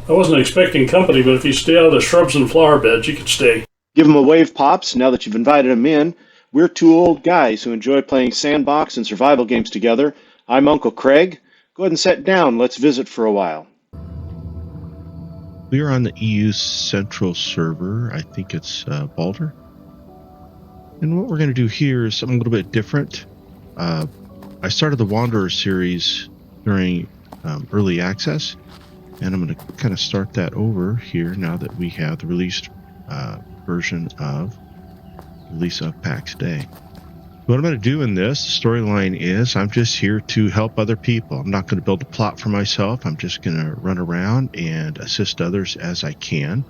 I wasn't expecting company, but if you stay out of the shrubs and flower beds, you can stay. Give them a wave, Pops, now that you've invited them in. We're two old guys who enjoy playing Sandbox and survival games together. I'm Uncle Craig. Go ahead and sit down. Let's visit for a while. We are on the EU Central server. I think it's Balder. And what we're going to do here is something a little bit different. I started the Wanderer series during early access, and I'm going to kind of start that over here now that we have the released version of Pax Dei. What I'm going to do in this storyline is I'm just here to help other people. I'm not going to build a plot for myself. I'm just going to run around and assist others as I can,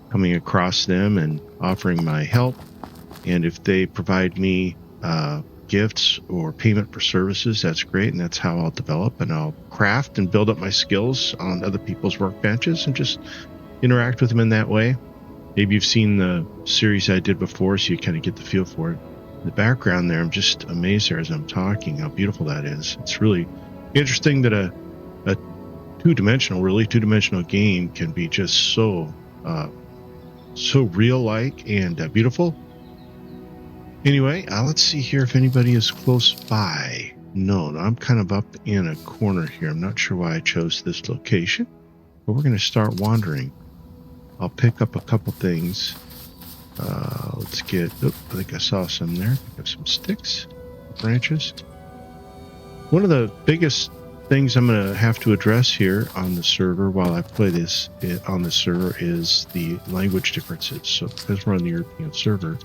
coming across them and offering my help. And if they provide me gifts or payment for services, that's great, and that's how I'll develop, and I'll craft and build up my skills on other people's workbenches and just interact with them in that way. Maybe you've seen the series I did before, so you kind of get the feel for it. In the background there, I'm just amazed there as I'm talking how beautiful that is. It's really interesting that a two-dimensional game can be just so real-like and beautiful. Anyway, let's see here if anybody is close by. No, I'm kind of up in a corner here. I'm not sure why I chose this location, but we're going to start wandering. I'll pick up a couple things. Let's get, I think I saw some there. I have some sticks, branches. One of the biggest things I'm going to have to address here on the server while I play this on the server is the language differences. So because we're on the European server,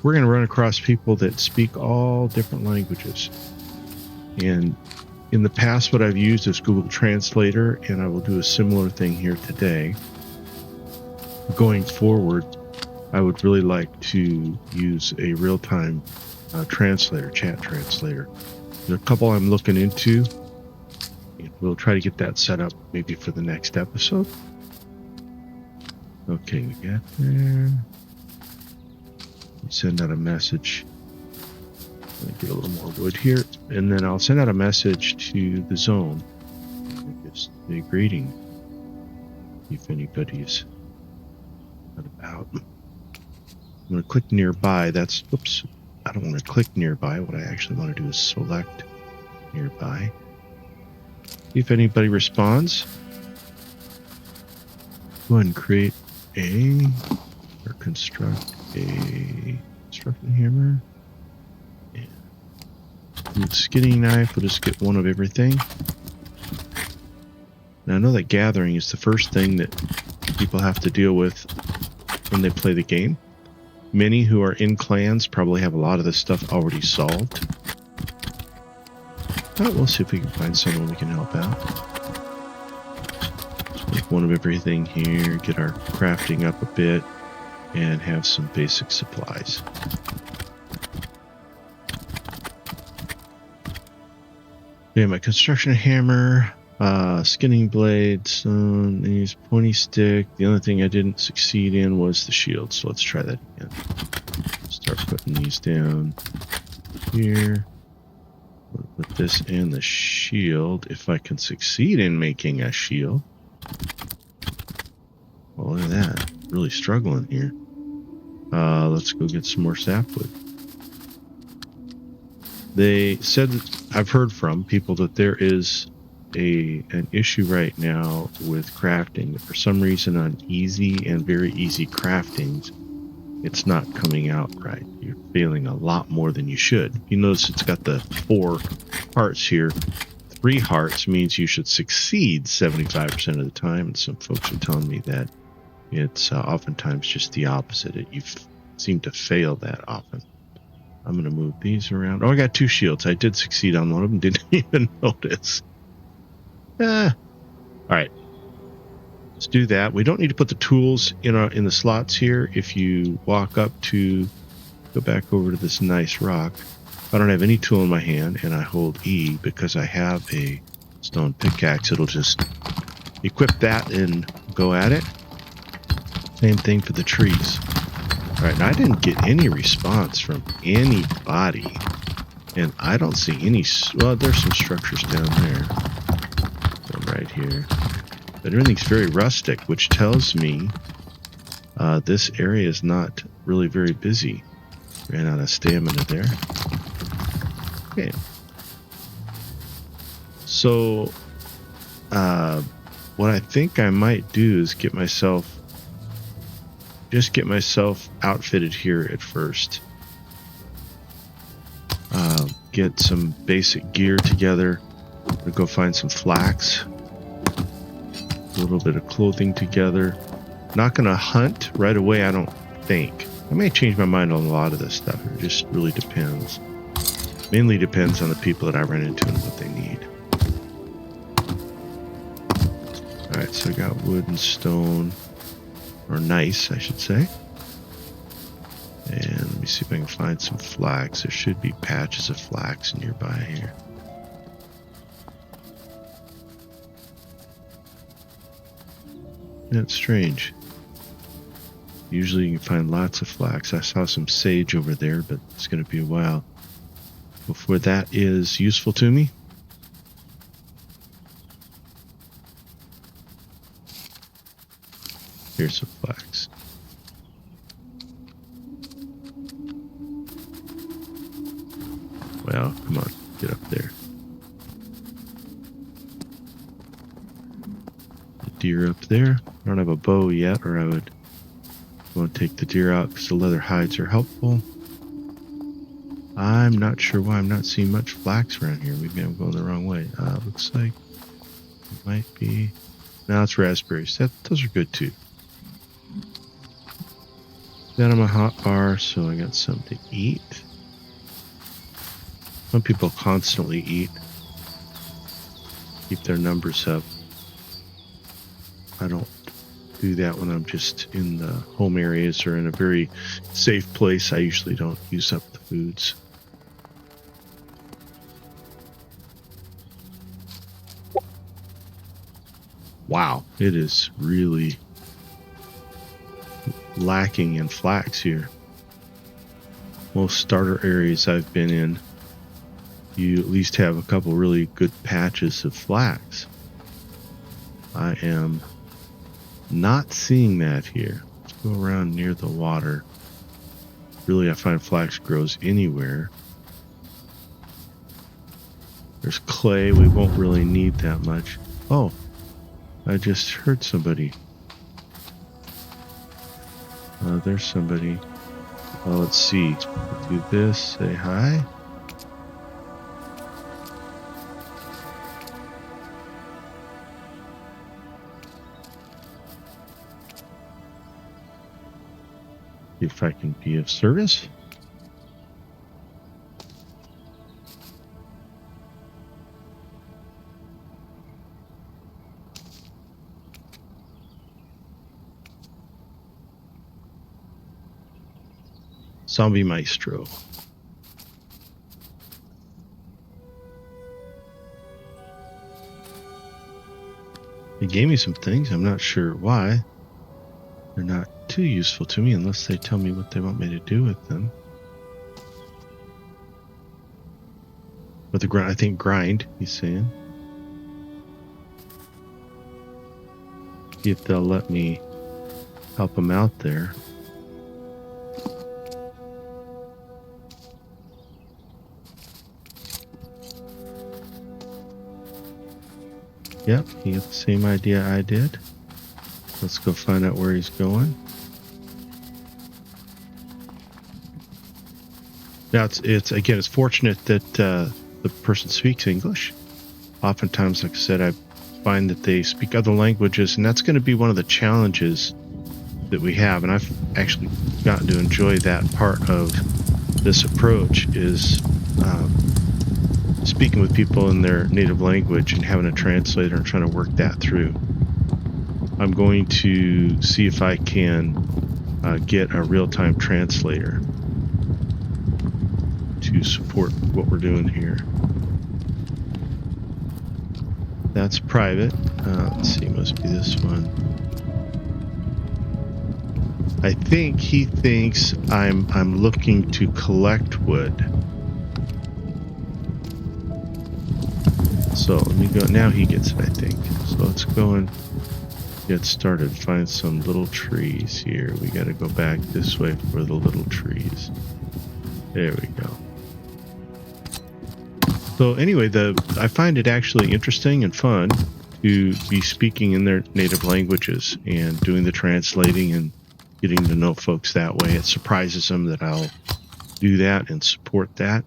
we're going to run across people that speak all different languages. And in the past, what I've used is Google Translator, and I will do a similar thing here today. Going forward, I would really like to use a real-time translator, chat translator. There's a couple I'm looking into, and we'll try to get that set up maybe for the next episode. Okay, we got there. Send out a message. Let me get a little more wood here, and then I'll send out a message to the zone. Just a greeting. If anybody's not about. I'm going to click nearby. Oops. I don't want to click nearby. What I actually want to do is select nearby. See if anybody responds. Go ahead and create or construct a construction hammer and skinning knife. We'll just get one of everything. Now I know that gathering is the first thing that people have to deal with when they play the game. Many who are in clans probably have a lot of this stuff already solved. But we'll see if we can find someone we can help out. Make one of everything here, get our crafting up a bit, and have some basic supplies. Okay, my construction hammer, skinning blade, stone, these pointy stick. The only thing I didn't succeed in was the shield, so let's try that again. Start putting these down here. Put this in the shield, if I can succeed in making a shield. Well, look at that. Really struggling here. Let's go get some more sapwood. They said, I've heard from people that there is an issue right now with crafting. For some reason on easy and very easy craftings, it's not coming out right. You're failing a lot more than you should. You notice it's got the 4 hearts here. 3 hearts means you should succeed 75% of the time, and some folks are telling me that it's oftentimes just the opposite. You seem to fail that often. I'm going to move these around. Oh, I got 2 shields. I did succeed on one of them. Didn't even notice. All right. Let's do that. We don't need to put the tools in the slots here. If you walk up to go back over to this nice rock, I don't have any tool in my hand, and I hold E because I have a stone pickaxe. It'll just equip that and go at it. Same thing for the trees. All right, now I didn't get any response from anybody, and I don't see any. Well, there's some structures down there. One right here. But everything's very rustic, which tells me this area is not really very busy. Ran out of stamina there. Okay. So, what I think I might do is get myself outfitted here at first. Get some basic gear together. I'll go find some flax. A little bit of clothing together. Not going to hunt right away, I don't think. I may change my mind on a lot of this stuff. It just really depends. Mainly depends on the people that I run into and what they need. Alright, so I got wood and stone. Or nice, I should say. And let me see if I can find some flax. There should be patches of flax nearby here. That's strange. Usually you can find lots of flax. I saw some sage over there, but it's going to be a while before that is useful to me. Here's some flax. Well, come on, get up there. The deer up there. I don't have a bow yet, or I would want to take the deer out because the leather hides are helpful. I'm not sure why I'm not seeing much flax around here. Maybe I'm going the wrong way. Looks like it might be. No, it's raspberries. Those are good too. Then I'm a hot bar, so I got something to eat. Some people constantly eat. Keep their numbers up. I don't do that when I'm just in the home areas or in a very safe place. I usually don't use up the foods. Wow, it is really lacking in flax here. Most starter areas I've been in, you at least have a couple really good patches of flax. I am not seeing that here. Let's go around near the water. Really, I find flax grows anywhere. There's clay. We won't really need that much. Oh, I just heard somebody. There's somebody. Well, let's see. Do this. Say hi. If I can be of service. Zombie Maestro. He gave me some things. I'm not sure why. They're not too useful to me unless they tell me what they want me to do with them. With the grind, I think grind, he's saying. See if they'll let me help him out there. Yep, he had the same idea I did. Let's go find out where he's going. Now it's fortunate that the person speaks English. Oftentimes, like I said, I find that they speak other languages, and that's going to be one of the challenges that we have. And I've actually gotten to enjoy that part of this approach is speaking with people in their native language and having a translator and trying to work that through. I'm going to see if I can get a real-time translator to support what we're doing here. That's private. Let's see, must be this one. I think he thinks I'm looking to collect wood. So let me go. Now he gets it, I think. So let's go and get started. Find some little trees here. We got to go back this way for the little trees. There we go. So anyway, I find it actually interesting and fun to be speaking in their native languages and doing the translating and getting to know folks that way. It surprises them that I'll do that and support that.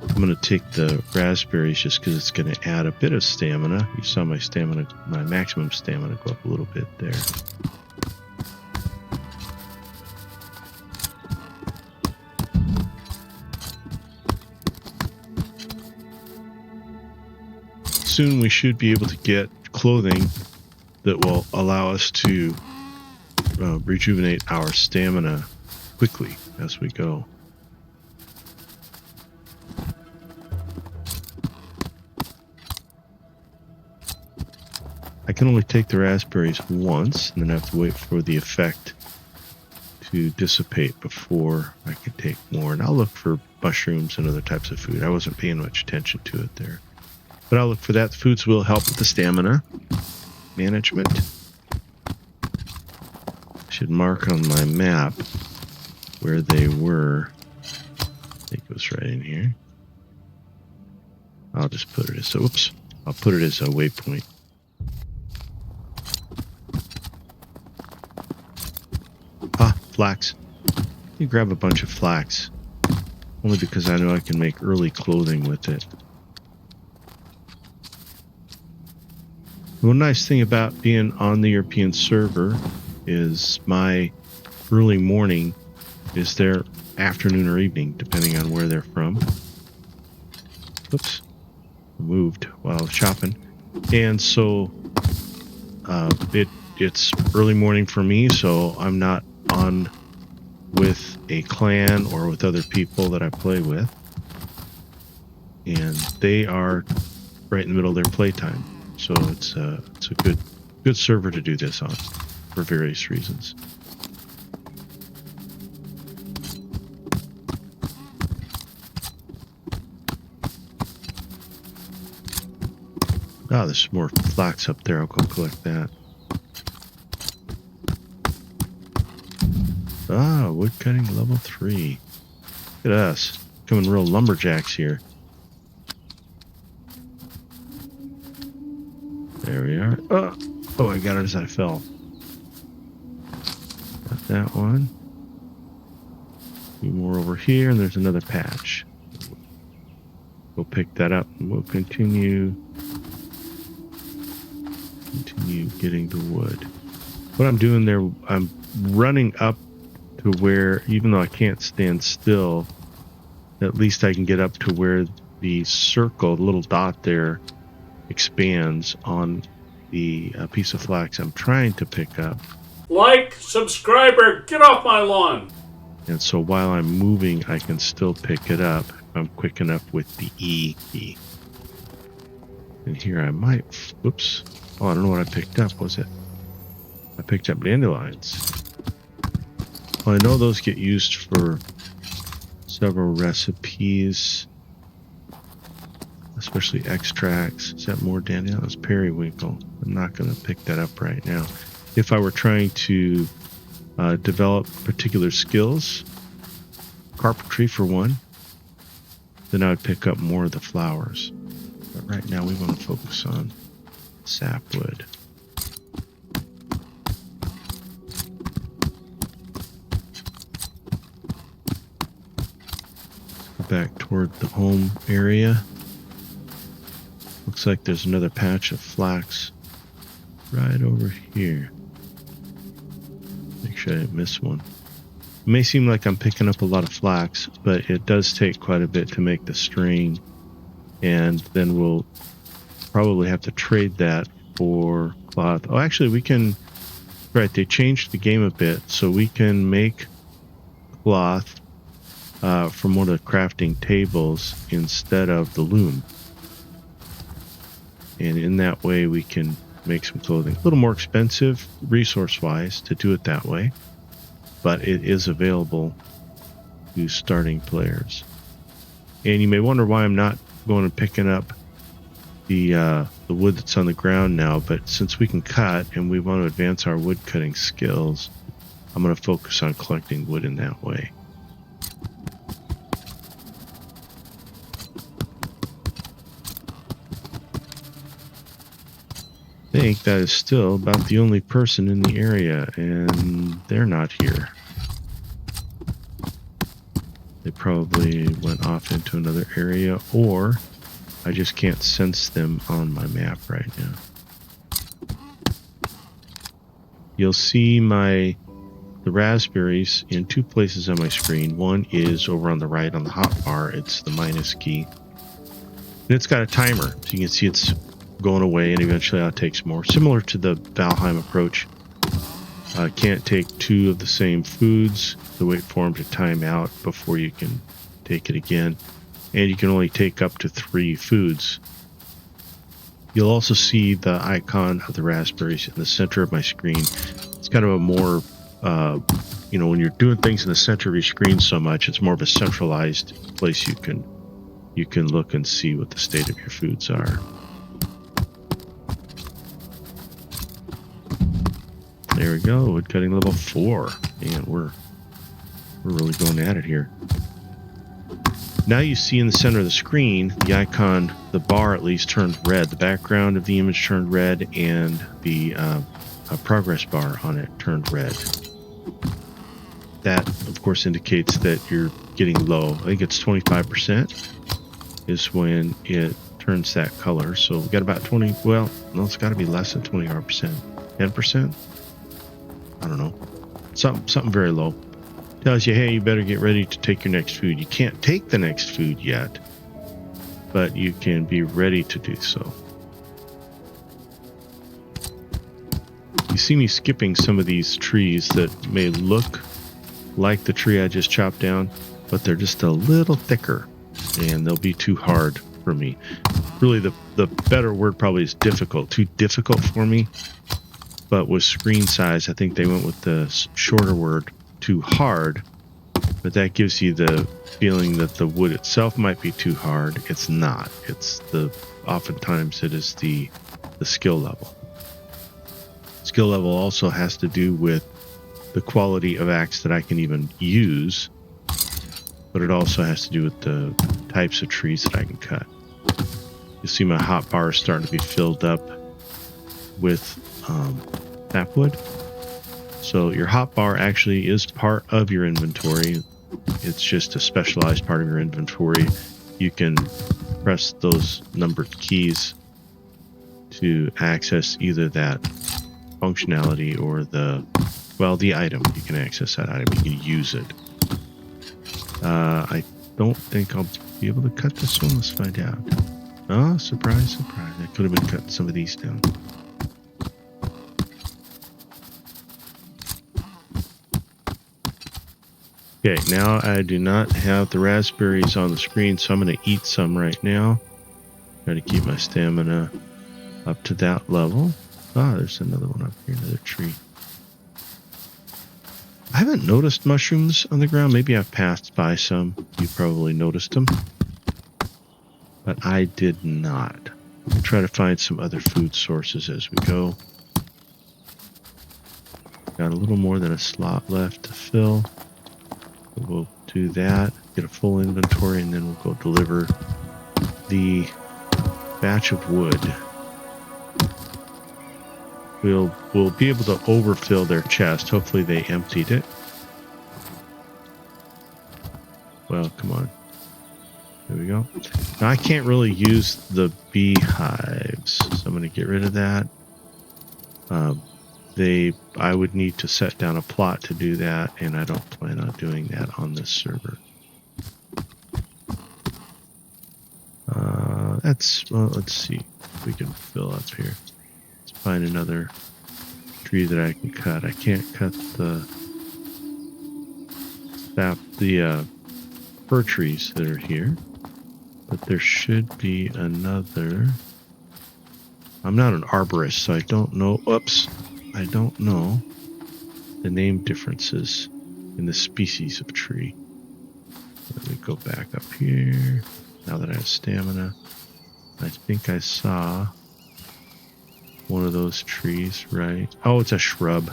I'm going to take the raspberries just because it's going to add a bit of stamina. You saw my stamina, my maximum stamina go up a little bit there. Soon we should be able to get clothing that will allow us to rejuvenate our stamina quickly as we go. I can only take the raspberries once, and then I have to wait for the effect to dissipate before I can take more. And I'll look for mushrooms and other types of food. I wasn't paying much attention to it there. But I'll look for that. The foods will help with the stamina management. I should mark on my map where they were. I think it was right in here. I'll just put it as, oops, I'll put it as a waypoint. Ah, flax. You grab a bunch of flax. Only because I know I can make early clothing with it. One nice thing about being on the European server is my early morning is their afternoon or evening, depending on where they're from. Oops, moved while I was shopping. And so it's early morning for me, so I'm not on with a clan or with other people that I play with. And they are right in the middle of their playtime. So it's a good server to do this on for various reasons. Ah, there's more flax up there. I'll go collect that. Ah, wood cutting level 3. Look at us. Becoming real lumberjacks here. There we are. Oh, I got it as I fell. Got that one. A few more over here, and there's another patch. We'll pick that up, and we'll continue getting the wood. What I'm doing there, I'm running up to where, even though I can't stand still, at least I can get up to where the circle, the little dot there, expands on the piece of flax I'm trying to pick up. Like, subscriber, get off my lawn. And so while I'm moving, I can still pick it up if I'm quick enough with the E key. And here I might, whoops. Oh, I don't know what I picked up. Was it? I picked up dandelions. Well, I know those get used for several recipes. Especially extracts. Is that more dandelions? Periwinkle. I'm not going to pick that up right now. If I were trying to develop particular skills, carpentry for one, then I would pick up more of the flowers. But right now we want to focus on sapwood. Go back toward the home area. Looks like there's another patch of flax right over here. Make sure I didn't miss one. It may seem like I'm picking up a lot of flax, but it does take quite a bit to make the string. And then we'll probably have to trade that for cloth. Oh, actually, we can... Right, they changed the game a bit, so we can make cloth from one of the crafting tables instead of the loom. And in that way, we can make some clothing. A little more expensive, resource-wise, to do it that way. But it is available to starting players. And you may wonder why I'm not going and picking up the the wood that's on the ground now, but since we can cut and we want to advance our wood cutting skills, I'm going to focus on collecting wood in that way. I think that is still about the only person in the area, and they're not here. They probably went off into another area, or I just can't sense them on my map right now. You'll see the raspberries in two places on my screen. One is over on the right on the hotbar. It's the minus key. And it's got a timer, so you can see it's going away, and eventually it takes more. Similar to the Valheim approach. Can't take two of the same foods. To wait for them to time out before you can take it again. And you can only take up to 3 foods. You'll also see the icon of the raspberries in the center of my screen. It's kind of a more, when you're doing things in the center of your screen so much, it's more of a centralized place you can look and see what the state of your foods are. There we go, woodcutting level 4. Man, we're really going at it here. Now you see in the center of the screen, the icon, the bar at least, turned red. The background of the image turned red, and the progress bar on it turned red. That, of course, indicates that you're getting low. I think it's 25% is when it turns that color. So we got about 20, well, no, it's got to be less than 20%. 10%? I don't know. Something very low. Tells you, hey, you better get ready to take your next food. You can't take the next food yet, but you can be ready to do so. You see me skipping some of these trees that may look like the tree I just chopped down, but they're just a little thicker, and they'll be too hard for me. Really, the better word probably is difficult. Too difficult for me, but with screen size, I think they went with the shorter word, too hard, but that gives you the feeling that the wood itself might be too hard. It's not. Oftentimes it is the skill level. Skill level also has to do with the quality of axe that I can even use, but it also has to do with the types of trees that I can cut. You see my hotbar is starting to be filled up with sapwood. So your hotbar actually is part of your inventory. It's just a specialized part of your inventory. You can press those numbered keys to access either that functionality or the item. You can access that item. You can use it. I don't think I'll be able to cut this one. Let's find out. Oh, surprise, surprise. I could have been cutting some of these down. Okay, now I do not have the raspberries on the screen, so I'm going to eat some right now. Try to keep my stamina up to that level. Ah, there's another one up here, another tree. I haven't noticed mushrooms on the ground. Maybe I've passed by some. You probably noticed them. But I did not. We'll try to find some other food sources as we go. Got a little more than a slot left to fill. We'll do that, get a full inventory, and then we'll go deliver the batch of wood. We'll be able to overfill their chest. Hopefully they emptied it. Well, come on. There we go. Now I can't really use the beehives, so I'm going to get rid of that. I would need to set down a plot to do that, and I don't plan on doing that on this server. Let's see if we can fill up here. Let's find another tree that I can cut. I can't cut the fir trees that are here, but there should be another. I'm not an arborist, so I don't know. Oops. I don't know the name differences in the species of tree. Let me go back up here. Now that I have stamina, I think I saw one of those trees, right? Oh, it's a shrub.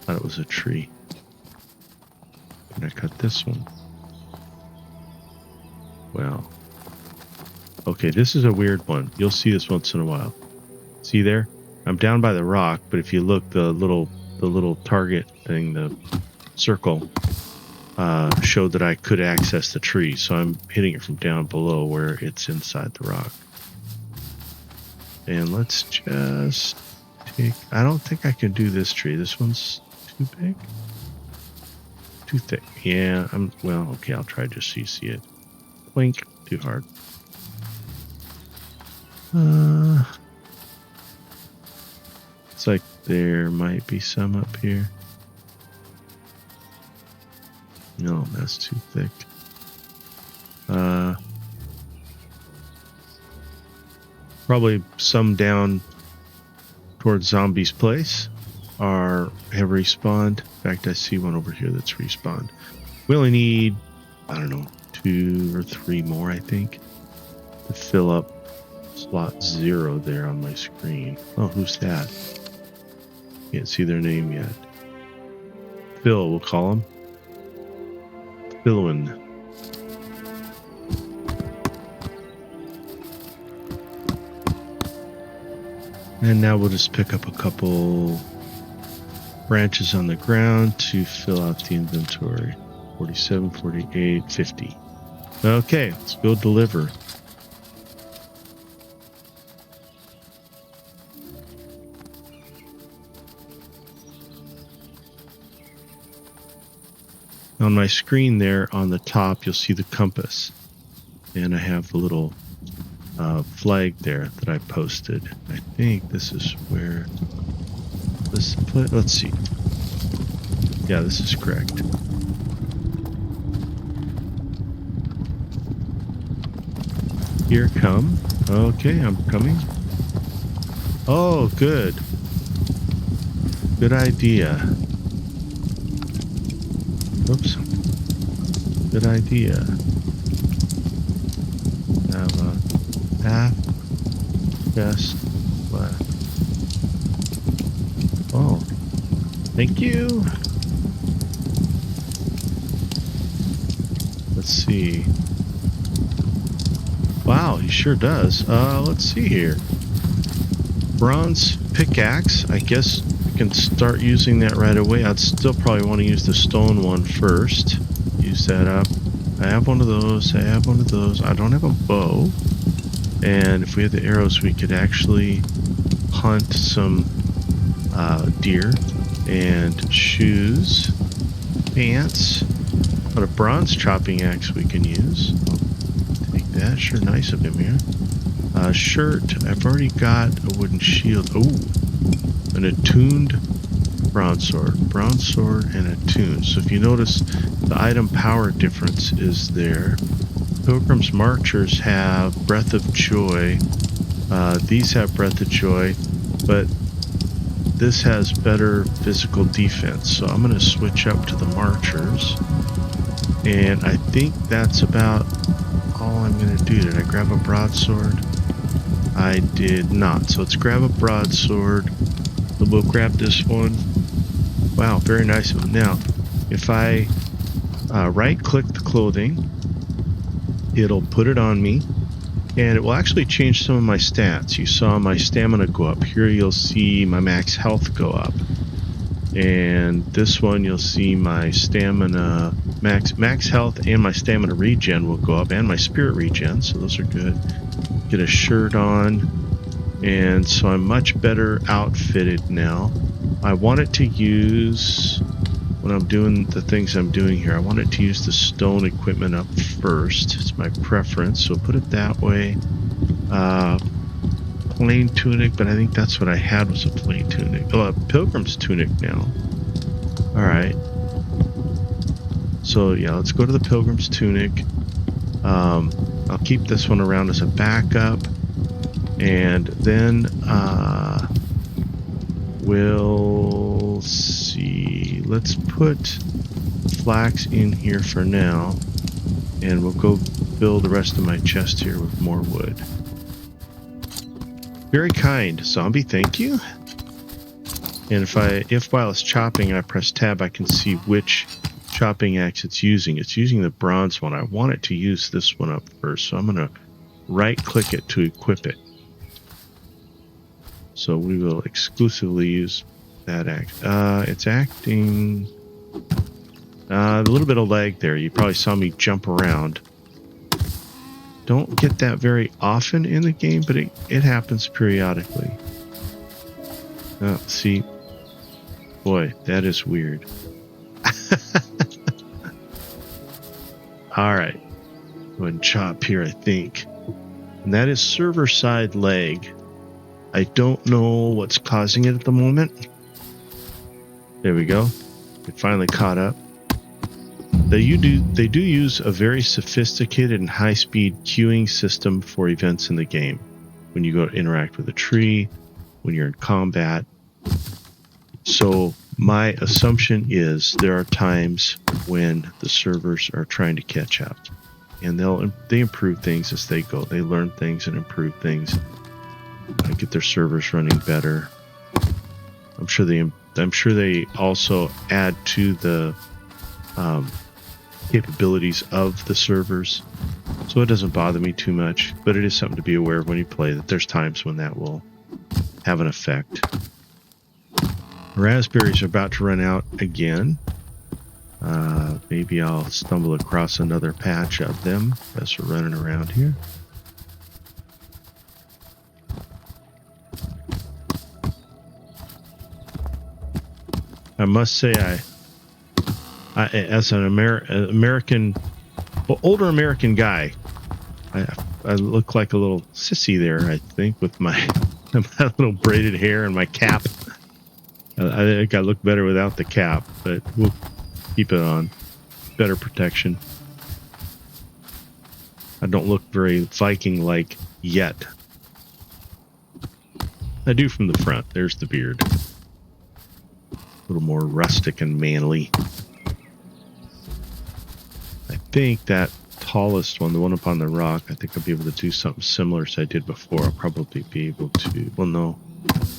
Thought it was a tree. Can I cut this one? Well. Okay, this is a weird one. You'll see this once in a while. See there? I'm down by the rock, but if you look, the little target thing, the circle, showed that I could access the tree. So I'm hitting it from down below where it's inside the rock. And let's just take... I don't think I can do this tree. This one's too big? Too thick. Yeah, well, okay, I'll try just so you see it. Blink. Too hard. It's like there might be some up here. No, that's too thick. Probably some down towards Zombie's place have respawned. In fact, I see one over here that's respawned. We only need, I don't know, 2 or 3 more, I think, to fill up slot 0 there on my screen. Oh, who's that? Can't see their name yet. Phil, we'll call him. Philwin. And now we'll just pick up a couple branches on the ground to fill out the inventory. 47, 48, 50. Okay, let's go deliver. On my screen there on the top, you'll see the compass. And I have the little flag there that I posted. I think this is where this let's see. Yeah, this is correct. Here come. Okay, I'm coming. Oh, good. Good idea. Oops. Good idea. Have a half chest left. Oh. Thank you. Let's see. Wow, he sure does. Let's see here. Bronze pickaxe. I guess I can start using that right away. I'd still probably want to use the stone one first. Use that up. I have one of those. I have one of those. I don't have a bow. And if we had the arrows, we could actually hunt some deer. And shoes. Pants. But a bronze chopping axe we can use. That sure nice of him here. Shirt. I've already got a wooden shield. Oh, an attuned broadsword. Broadsword and attuned. So if you notice, the item power difference is there. Pilgrim's Marchers have Breath of Joy. These have Breath of Joy, but this has better physical defense. So I'm going to switch up to the Marchers. And I think that's about all I'm going to do. Did I grab a broadsword? I did not. So let's grab a broadsword. We'll grab this one. Wow, very nice of it. Now, if I right-click the clothing, it'll put it on me, and it will actually change some of my stats. You saw my stamina go up. Here you'll see my max health go up. And this one you'll see my stamina max health and my stamina regen will go up, and my spirit regen, so those are good. Get a shirt on, and so I'm much better outfitted now. I want it to use, when I'm doing the things I'm doing here, I want it to use the stone equipment up first. It's my preference, so put it that way. Plain tunic, but I think that's what I had was a plain tunic. Oh, a pilgrim's tunic now. Alright. So yeah, let's go to the pilgrim's tunic. I'll keep this one around as a backup. And then we'll see. Let's put flax in here for now. And we'll go fill the rest of my chest here with more wood. Very kind, zombie, thank you. And if while it's chopping I press tab, I can see which chopping axe it's using. It's using the bronze one. I want it to use this one up first, so I'm going to right click it to equip it. So we will exclusively use that axe. It's acting a little bit of lag there. You probably saw me jump around. Don't get that very often in the game, but it happens periodically. See, boy, that is weird. All right, go ahead and chop here, I think. And that is server side lag. I don't know what's causing it at the moment. There we go. It finally caught up. They do use a very sophisticated and high-speed queuing system for events in the game. When you go to interact with a tree, when you're in combat. So my assumption is there are times when the servers are trying to catch up, and they improve things as they go. They learn things and improve things. Get their servers running better. I'm sure they also add to the capabilities of the servers, so it doesn't bother me too much. But it is something to be aware of when you play, that there's times when that will have an effect. Raspberries are about to run out again. Maybe I'll stumble across another patch of them as we're running around here. I must say, I as an older American guy, I look like a little sissy there, I think, with my little braided hair and my cap. I think I look better without the cap, but we'll keep it on. Better protection. I don't look very Viking-like yet. I do from the front. There's the beard. A little more rustic and manly. I think that tallest one, the one up on the rock, I think I'll be able to do something similar as I did before. I'll probably be able to... Well, no.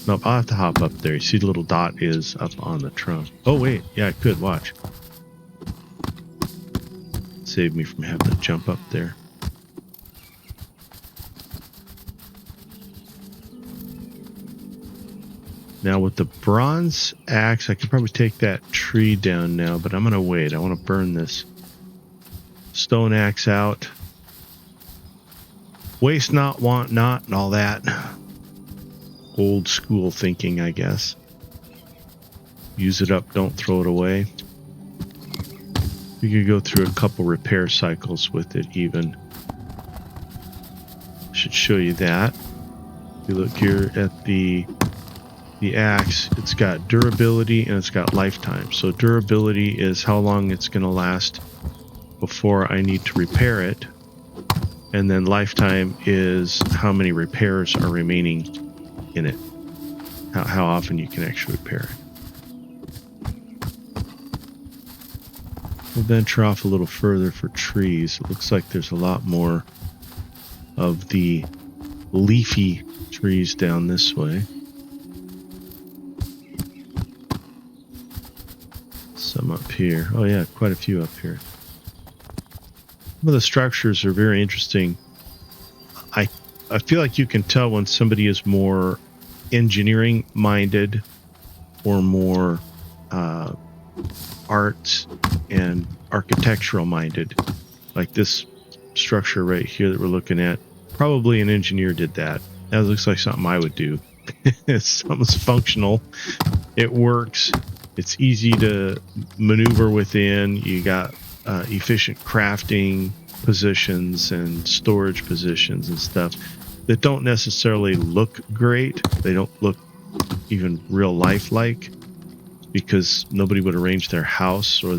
Nope, I'll have to hop up there. You see the little dot is up on the trunk. Oh, wait. Yeah, I could. Watch. Save me from having to jump up there. Now with the bronze axe, I could probably take that tree down now, but I'm going to wait. I want to burn this stone axe out. Waste not, want not, and all that. Old school thinking, I guess. Use it up, don't throw it away. We could go through a couple repair cycles with it even. Should show you that. If you look here at the axe, it's got durability and it's got lifetime. So durability is how long it's going to last before I need to repair it. And then lifetime is how many repairs are remaining in it. How often you can actually repair it. We'll venture off a little further for trees. It looks like there's a lot more of the leafy trees down this way. Some up here. Oh yeah, quite a few up here. Some of the structures are very interesting. I feel like you can tell when somebody is more engineering minded or more art and architectural minded. Like this structure right here that we're looking at, probably an engineer did that. That looks like something I would do. Something's functional. It works. It's easy to maneuver within. You got efficient crafting positions and storage positions and stuff that don't necessarily look great. They don't look even real life-like because nobody would arrange their house or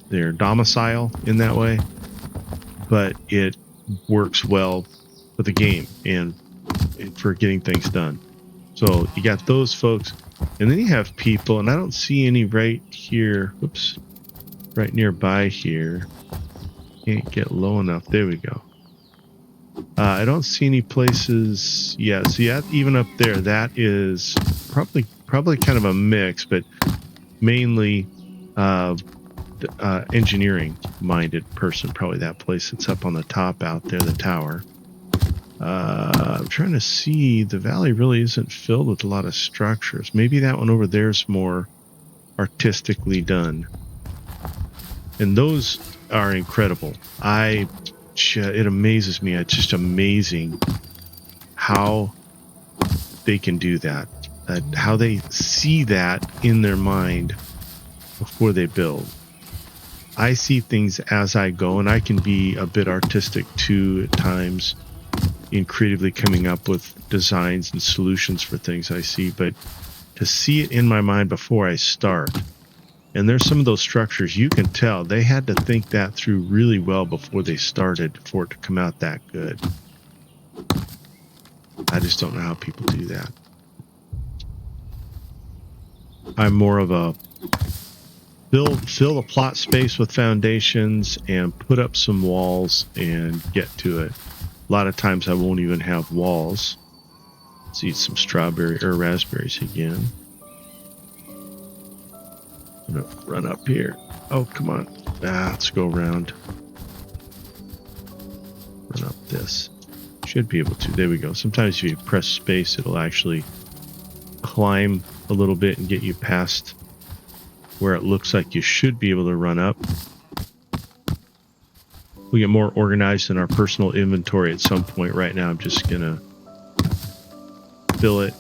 their domicile in that way. But it works well for the game and for getting things done. So you got those folks, and then you have people, and I don't see any right here. Whoops. Right nearby here. Can't get low enough. There we go. I don't see any places. Yeah, see that even up there, that is probably kind of a mix, but mainly engineering minded person. Probably that place that's up on the top out there, the tower. I'm trying to see. The valley really isn't filled with a lot of structures. Maybe that one over there is more artistically done, and those are incredible. It amazes me. It's just amazing how they can do that, how they see that in their mind before they build. I see things as I go, and I can be a bit artistic too at times in creatively coming up with designs and solutions for things I see, but to see it in my mind before I start. And there's some of those structures you can tell they had to think that through really well before they started for it to come out that good. I just don't know how people do that. I'm more of a fill the plot space with foundations and put up some walls and get to it. A lot of times I won't even have walls. Let's eat some strawberry or raspberries again. I'm gonna run up here. Oh, come on. Let's go around. Run up this. Should be able to. There we go. Sometimes if you press space, it'll actually climb a little bit and get you past where it looks like you should be able to run up. We get more organized in our personal inventory at some point. Right now, I'm just gonna fill it,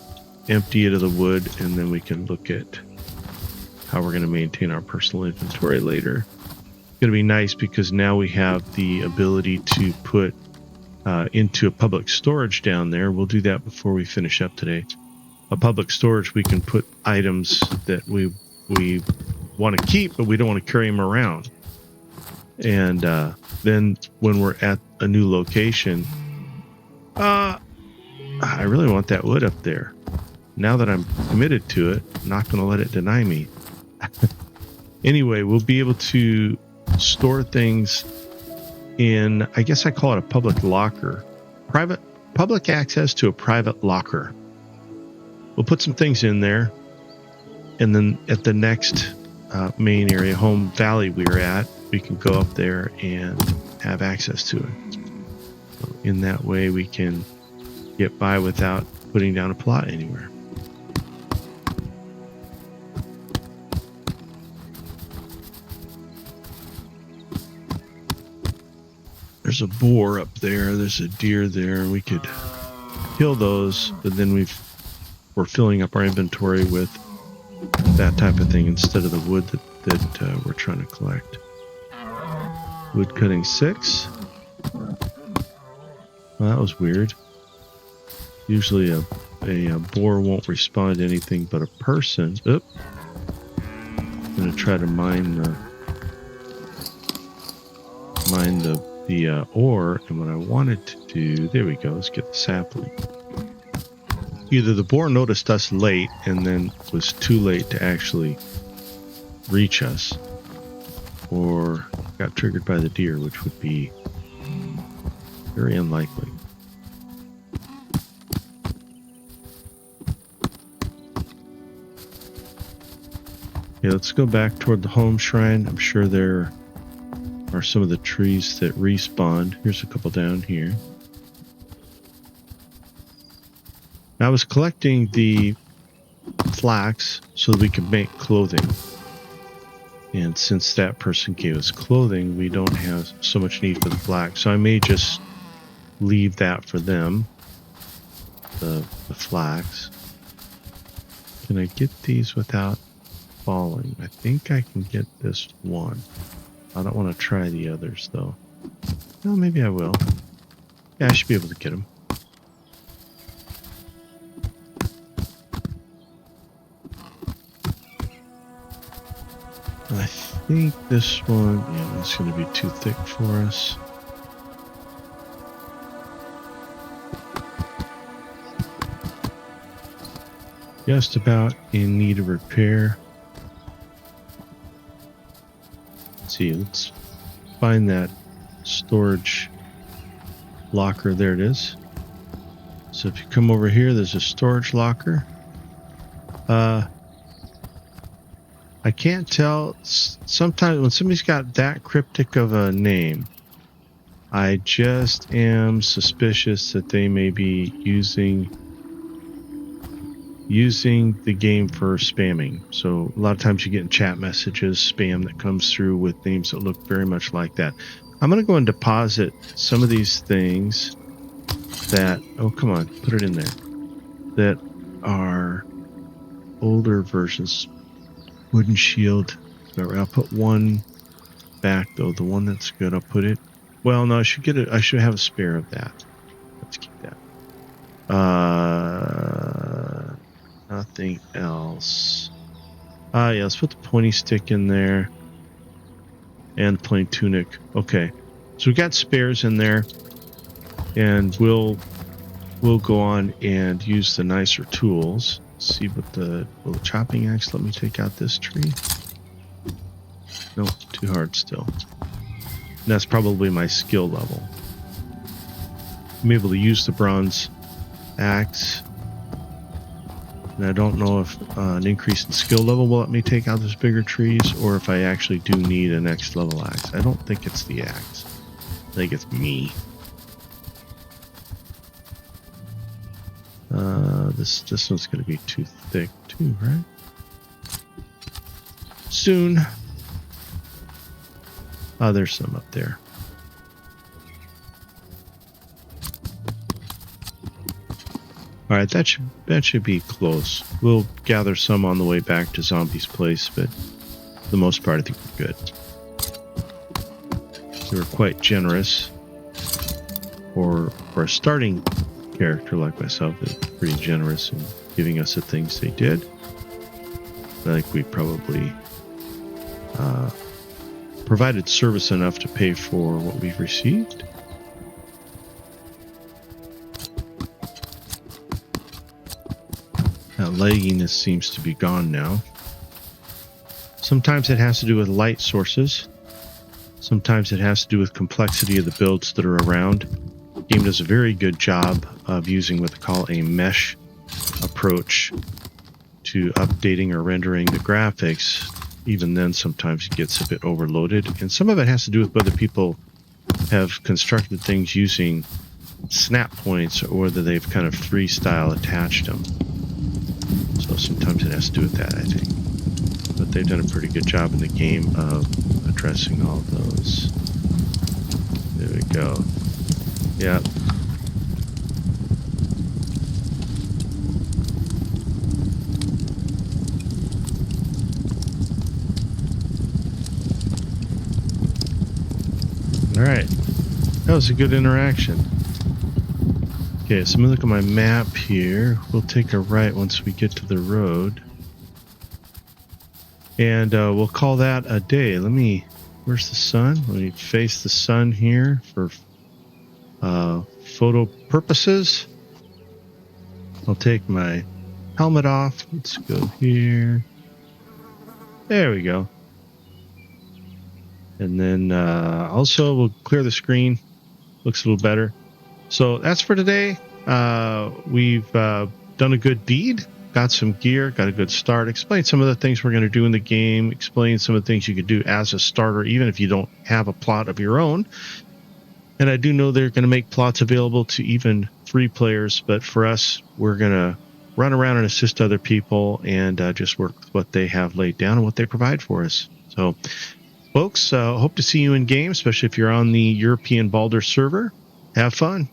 empty it of the wood, and then we can look at how we're going to maintain our personal inventory later. It's going to be nice because now we have the ability to put into a public storage down there. We'll do that before we finish up today. A public storage, we can put items that we want to keep, but we don't want to carry them around. And then when we're at a new location, I really want that wood up there. Now that I'm committed to it, I'm not going to let it deny me. Anyway, we'll be able to store things in, I guess I call it a public locker. Public access to a private locker. We'll put some things in there, and then at the next main area, home valley we were at, we can go up there and have access to it. So in that way, we can get by without putting down a plot anywhere. There's a boar up there. There's a deer there. We could kill those, but then we're filling up our inventory with that type of thing instead of the wood that we're trying to collect. Wood cutting 6. Well, that was weird. Usually a boar won't respond to anything but a person. Oop. I'm gonna try to mine the ore, and what I wanted to do, there we go, let's get the sapling. Either the boar noticed us late and then was too late to actually reach us, or got triggered by the deer, which would be very unlikely. Yeah, let's go back toward the home shrine. I'm sure there are some of the trees that respawned. Here's a couple down here. Now, I was collecting the flax so that we could make clothing. And since that person gave us clothing, we don't have so much need for the flax. So I may just leave that for them, the flax. Can I get these without falling? I think I can get this one. I don't want to try the others, though. Well, maybe I will. Yeah, I should be able to get them. I think this one, yeah, that's going to be too thick for us. Just about in need of repair. Let's see, let's find that storage locker. There it is. So if you come over here, there's a storage locker. I can't tell. Sometimes when somebody's got that cryptic of a name, I just am suspicious that they may be using the game for spamming. So a lot of times you get in chat messages, spam that comes through with names that look very much like that. I'm going to go and deposit some of these things that, oh, come on, put it in there, that are older versions. Wooden shield. I'll put one back, though. The one that's good, I'll put it. Well, no, I should get it. I should have a spare of that. Let's keep that. Nothing else. Yeah, let's put the pointy stick in there. And the plain tunic. Okay. So we got spares in there. And we'll go on and use the nicer tools. See what the little chopping axe. Let me take out this tree. Nope, too hard still. And that's probably my skill level. I'm able to use the bronze axe. And I don't know if an increase in skill level will let me take out those bigger trees, or if I actually do need a next level axe. I don't think it's the axe. I think it's me. This one's going to be too thick too, right? Soon. Oh, there's some up there. All right, that should be close. We'll gather some on the way back to Zombie's place, but for the most part, I think we're good. They were quite generous for a starting character like myself. They're pretty generous in giving us the things they did. I think we probably provided service enough to pay for what we've received. That lagginess seems to be gone now. Sometimes it has to do with light sources. Sometimes it has to do with complexity of the builds that are around. The game does a very good job of using what they call a mesh approach to updating or rendering the graphics. Even then, sometimes it gets a bit overloaded. And some of it has to do with whether people have constructed things using snap points or whether they've kind of freestyle attached them. So sometimes it has to do with that, I think. But they've done a pretty good job in the game of addressing all of those. There we go. Yeah. Alright. That was a good interaction. Okay, so I'm going to look at my map here. We'll take a right once we get to the road. And we'll call that a day. Where's the sun? Let me face the sun here for photo purposes. I'll take my helmet off. Let's go here. There we go. And then also we'll clear the screen. Looks a little better. So that's for today. We've done a good deed. Got some gear, got a good start, explained some of the things we're going to do in the game, explained some of the things you could do as a starter, even if you don't have a plot of your own. And I do know they're going to make plots available to even 3 players, but for us, we're going to run around and assist other people and just work with what they have laid down and what they provide for us. So, folks, hope to see you in game, especially if you're on the European Baldur server. Have fun.